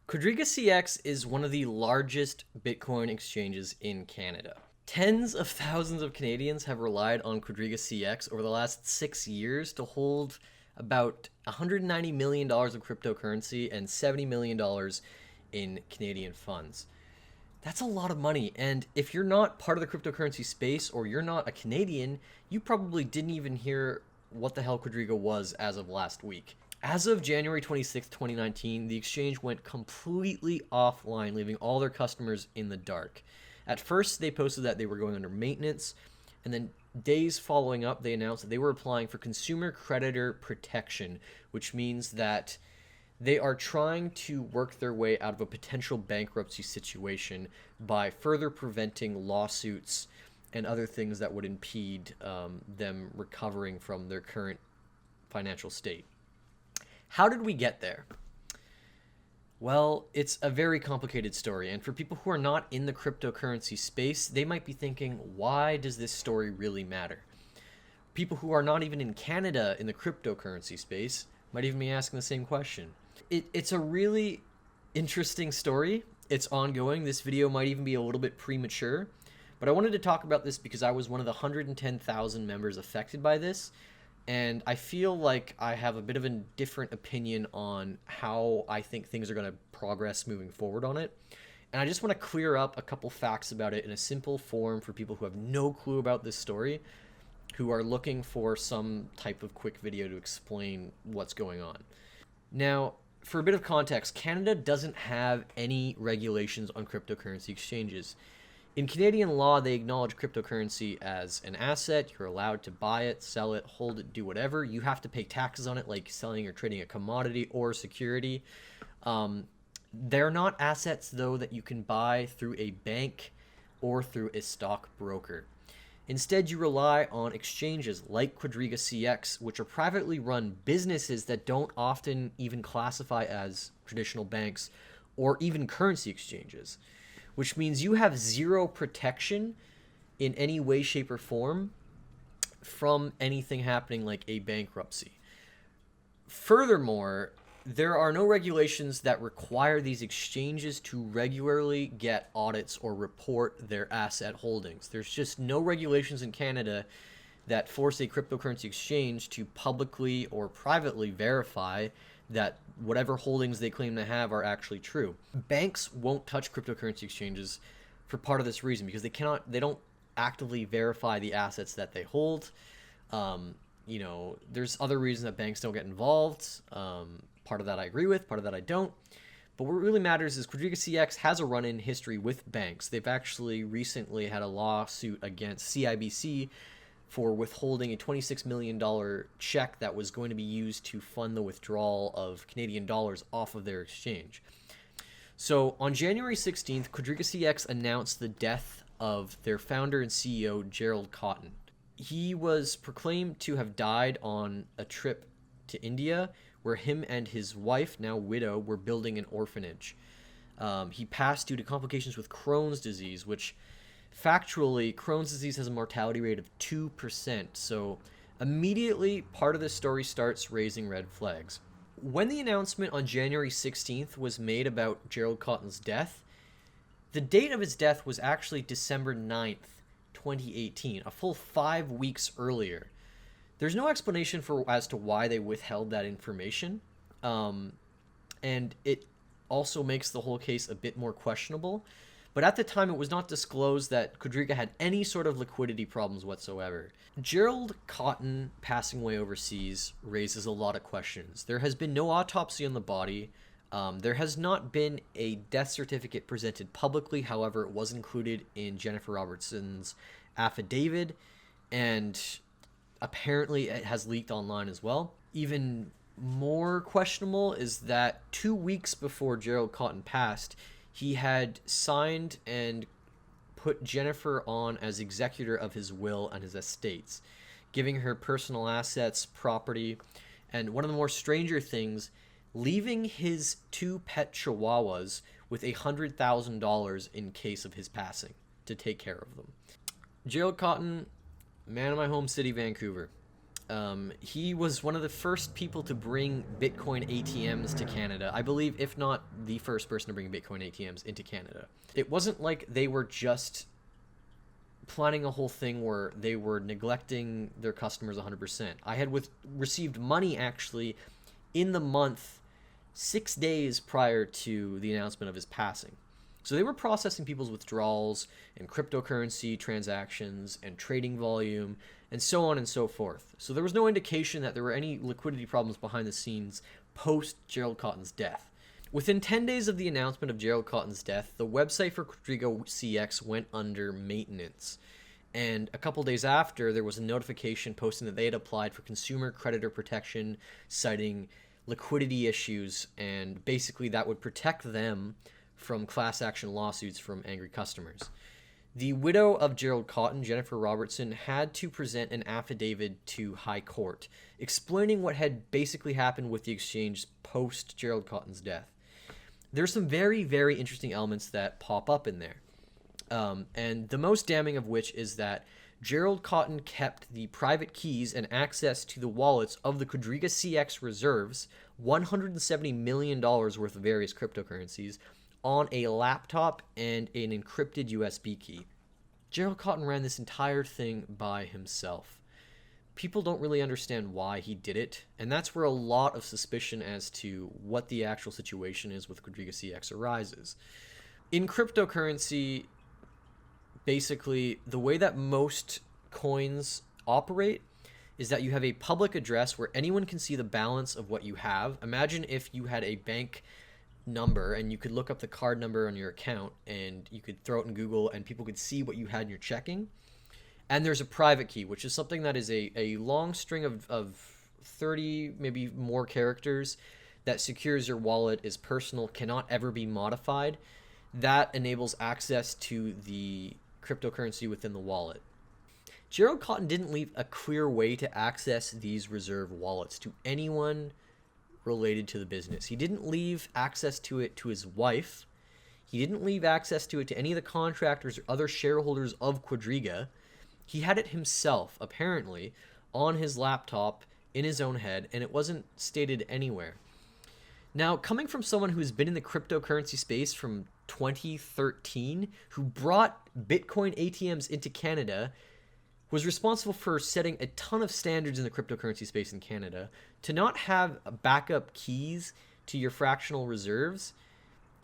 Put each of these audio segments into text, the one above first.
QuadrigaCX is one of the largest Bitcoin exchanges in Canada. Tens of thousands of Canadians have relied on QuadrigaCX over the last 6 years to hold about $190 million of cryptocurrency and $70 million in Canadian funds. That's a lot of money, and if you're not part of the cryptocurrency space or you're not a Canadian, you probably didn't even hear what the hell Quadriga was as of last week. As of January 26th, 2019, the exchange went completely offline, leaving all their customers in the dark. At first, they posted that they were going under maintenance, and then days following up, they announced that they were applying for consumer creditor protection, which means that they are trying to work their way out of a potential bankruptcy situation by further preventing lawsuits and other things that would impede them recovering from their current financial state. How did we get there? Well, it's a very complicated story, and for people who are not in the cryptocurrency space, they might be thinking, why does this story really matter? People who are not even in Canada in the cryptocurrency space might even be asking the same question. It's a really interesting story. It's ongoing. This video might even be a little bit premature, but I wanted to talk about this because I was one of the 110,000 members affected by this, and I feel like I have a bit of a different opinion on how I think things are going to progress moving forward on it. And I just want to clear up a couple facts about it in a simple form for people who have no clue about this story, who are looking for some type of quick video to explain what's going on. Now, for a bit of context, Canada doesn't have any regulations on cryptocurrency exchanges. In Canadian law, they acknowledge cryptocurrency as an asset. You're allowed to buy it, sell it, hold it, do whatever. You have to pay taxes on it, like selling or trading a commodity or security. They're not assets, though, that you can buy through a bank or through a stockbroker. Instead, you rely on exchanges like QuadrigaCX, which are privately run businesses that don't often even classify as traditional banks or even currency exchanges, which means you have zero protection in any way, shape, or form from anything happening like a bankruptcy. Furthermore, there are no regulations that require these exchanges to regularly get audits or report their asset holdings. There's just no regulations in Canada that force a cryptocurrency exchange to publicly or privately verify that whatever holdings they claim to have are actually true. Banks won't touch cryptocurrency exchanges for part of this reason, because they don't actively verify the assets that they hold. There's other reasons that banks don't get involved. Part of that I agree with, part of that I don't. But what really matters is QuadrigaCX has a run-in history with banks. They've actually recently had a lawsuit against CIBC for withholding a $26 million check that was going to be used to fund the withdrawal of Canadian dollars off of their exchange. So on January 16th, QuadrigaCX announced the death of their founder and CEO, Gerald Cotten. He was proclaimed to have died on a trip to India, where him and his wife, now widow, were building an orphanage. He passed due to complications with Crohn's disease, which factually, Crohn's disease has a mortality rate of 2%. So immediately, part of this story starts raising red flags. When the announcement on January 16th was made about Gerald Cotten's death, the date of his death was actually December 9th, 2018, a full 5 weeks earlier. There's no explanation as to why they withheld that information, and it also makes the whole case a bit more questionable. But at the time, it was not disclosed that Quadriga had any sort of liquidity problems whatsoever. Gerald Cotten passing away overseas raises a lot of questions. There has been no autopsy on the body. There has not been a death certificate presented publicly. However, it was included in Jennifer Robertson's affidavit, and apparently it has leaked online as well. Even more questionable is that 2 weeks before Gerald Cotten passed, he had signed and put Jennifer on as executor of his will and his estates, giving her personal assets, property, and one of the more stranger things, leaving his 2 pet chihuahuas with $100,000 in case of his passing to take care of them. Gerald Cotten, man of my home city, Vancouver. He was one of the first people to bring Bitcoin ATMs to Canada. I believe, if not the first person to bring Bitcoin ATMs into Canada. It wasn't like they were just planning a whole thing where they were neglecting their customers 100%. I had received money actually in the month 6 days prior to the announcement of his passing. So they were processing people's withdrawals and cryptocurrency transactions and trading volume and so on and so forth. So there was no indication that there were any liquidity problems behind the scenes post Gerald Cotton's death. Within 10 days of the announcement of Gerald Cotton's death, the website for QuadrigaCX went under maintenance. And a couple days after, there was a notification posting that they had applied for consumer creditor protection, citing liquidity issues, and basically that would protect them from class action lawsuits from angry customers. The widow of Gerald Cotton, Jennifer Robertson, had to present an affidavit to High Court explaining what had basically happened with the exchange post Gerald Cotton's death. There's some very, very interesting elements that pop up in there. And the most damning of which is that Gerald Cotton kept the private keys and access to the wallets of the QuadrigaCX reserves, $170 million worth of various cryptocurrencies, on a laptop and an encrypted USB key. Gerald Cotton ran this entire thing by himself. People don't really understand why he did it, and that's where a lot of suspicion as to what the actual situation is with QuadrigaCX arises. In cryptocurrency, basically, the way that most coins operate is that you have a public address where anyone can see the balance of what you have. Imagine if you had a bank number and you could look up the card number on your account and you could throw it in Google and people could see what you had in your checking. And there's a private key, which is something that is a long string of 30, maybe more characters that secures your wallet, is personal, cannot ever be modified. That enables access to the cryptocurrency within the wallet. Gerald Cotton didn't leave a clear way to access these reserve wallets to anyone related to the business. He didn't leave access to it to his wife. He didn't leave access to it to any of the contractors or other shareholders of Quadriga. He had it himself, apparently, on his laptop in his own head, and it wasn't stated anywhere. Now, coming from someone who's been in the cryptocurrency space from 2013, who brought Bitcoin ATMs into Canada, was responsible for setting a ton of standards in the cryptocurrency space in Canada, to not have backup keys to your fractional reserves,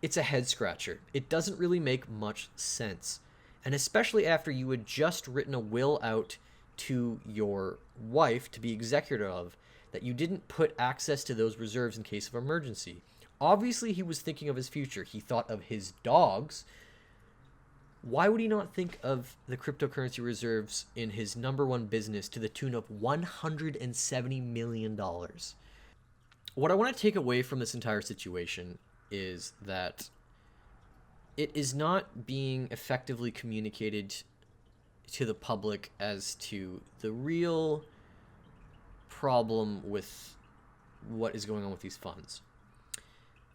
it's a head scratcher. It doesn't really make much sense. And especially after you had just written a will out to your wife to be executor of, that you didn't put access to those reserves in case of emergency. Obviously, he was thinking of his future. He thought of his dogs. Why would he not think of the cryptocurrency reserves in his number one business to the tune of $170 million? What I want to take away from this entire situation is that it is not being effectively communicated to the public as to the real problem with what is going on with these funds.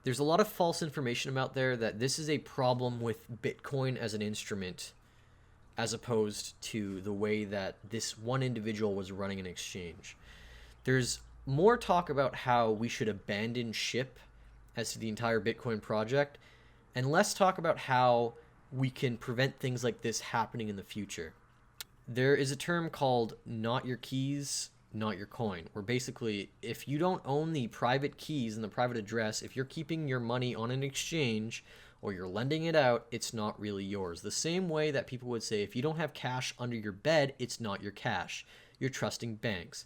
There's a lot of false information out there that this is a problem with Bitcoin as an instrument, as opposed to the way that this one individual was running an exchange. There's more talk about how we should abandon ship as to the entire Bitcoin project, and less talk about how we can prevent things like this happening in the future. There is a term called not your keys, not your coin, where basically if you don't own the private keys and the private address, if you're keeping your money on an exchange or you're lending it out, it's not really yours. The same way that people would say if you don't have cash under your bed, it's not your cash. You're trusting banks.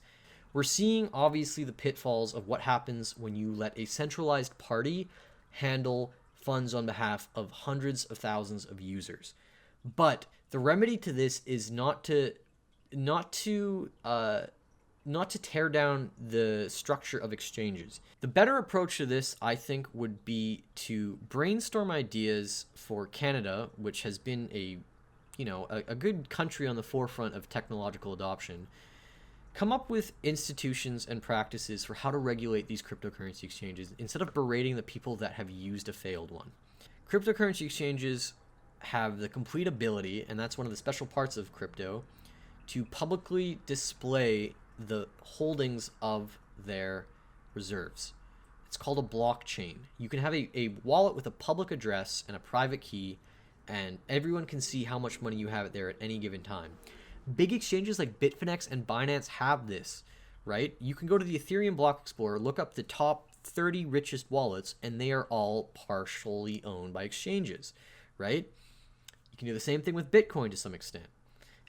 We're seeing obviously the pitfalls of what happens when you let a centralized party handle funds on behalf of hundreds of thousands of users. But the remedy to this is not to tear down the structure of exchanges. The better approach to this, I think, would be to brainstorm ideas for Canada, which has been a good country on the forefront of technological adoption. Come up with institutions and practices for how to regulate these cryptocurrency exchanges instead of berating the people that have used a failed one. Cryptocurrency exchanges have the complete ability, and that's one of the special parts of crypto, to publicly display the holdings of their reserves. It's called a blockchain. You can have a wallet with a public address and a private key, and everyone can see how much money you have there at any given time. Big exchanges like Bitfinex and Binance have this, right? You can go to the Ethereum Block Explorer, look up the top 30 richest wallets, and they are all partially owned by exchanges, right? You can do the same thing with Bitcoin to some extent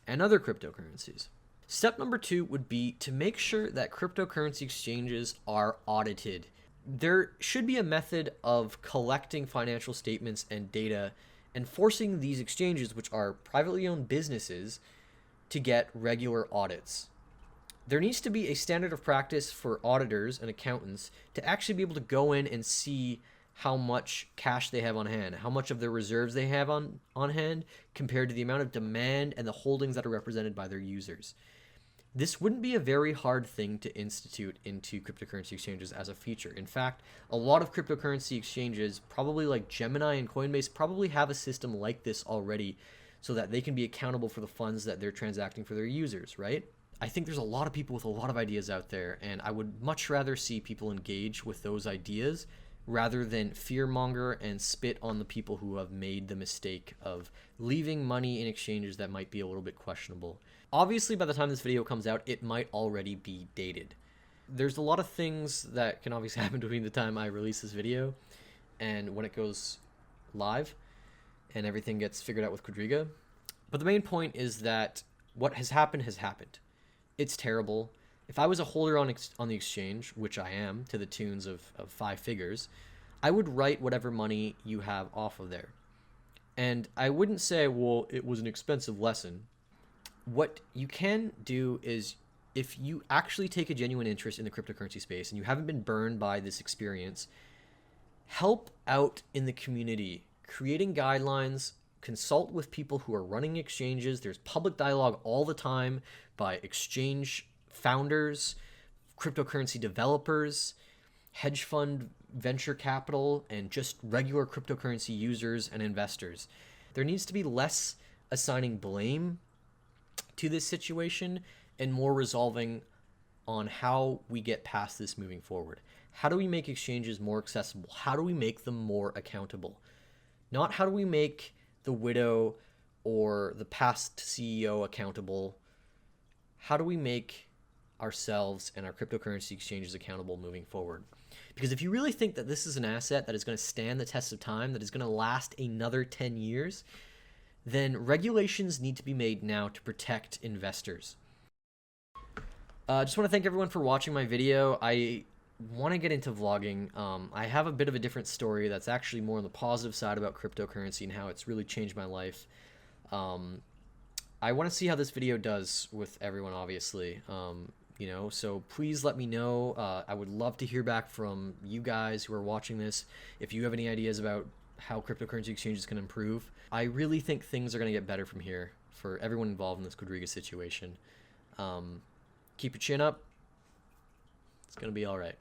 and other cryptocurrencies. Step number 2 would be to make sure that cryptocurrency exchanges are audited. There should be a method of collecting financial statements and data and forcing these exchanges, which are privately owned businesses, to get regular audits. There needs to be a standard of practice for auditors and accountants to actually be able to go in and see how much cash they have on hand, how much of their reserves they have on hand compared to the amount of demand and the holdings that are represented by their users. This wouldn't be a very hard thing to institute into cryptocurrency exchanges as a feature. In fact, a lot of cryptocurrency exchanges, probably like Gemini and Coinbase, probably have a system like this already so that they can be accountable for the funds that they're transacting for their users, right? I think there's a lot of people with a lot of ideas out there, and I would much rather see people engage with those ideas rather than fearmonger and spit on the people who have made the mistake of leaving money in exchanges that might be a little bit questionable. Obviously, by the time this video comes out, it might already be dated. There's a lot of things that can obviously happen between the time I release this video and when it goes live and everything gets figured out with Quadriga. But the main point is that what has happened has happened. It's terrible. If I was a holder on the exchange, which I am, to the tunes of 5 figures, I would write whatever money you have off of there. And I wouldn't say, well, it was an expensive lesson. What you can do is, if you actually take a genuine interest in the cryptocurrency space and you haven't been burned by this experience, help out in the community, creating guidelines, consult with people who are running exchanges. There's public dialogue all the time by exchange founders, cryptocurrency developers, hedge fund venture capital, and just regular cryptocurrency users and investors. There needs to be less assigning blame to this situation and more resolving on how we get past this moving forward. How do we make exchanges more accessible? How do we make them more accountable? Not how do we make the widow or the past CEO accountable. How do we make ourselves and our cryptocurrency exchanges accountable moving forward? Because if you really think that this is an asset that is going to stand the test of time, that is going to last another 10 years, then regulations need to be made now to protect investors. I just want to thank everyone for watching my video. I want to get into vlogging. I have a bit of a different story that's actually more on the positive side about cryptocurrency and how it's really changed my life. I want to see how this video does with everyone, obviously. You know, so please let me know. I would love to hear back from you guys who are watching this. If you have any ideas about how cryptocurrency exchanges can improve, I really think things are going to get better from here for everyone involved in this Quadriga situation. Keep your chin up. It's going to be all right.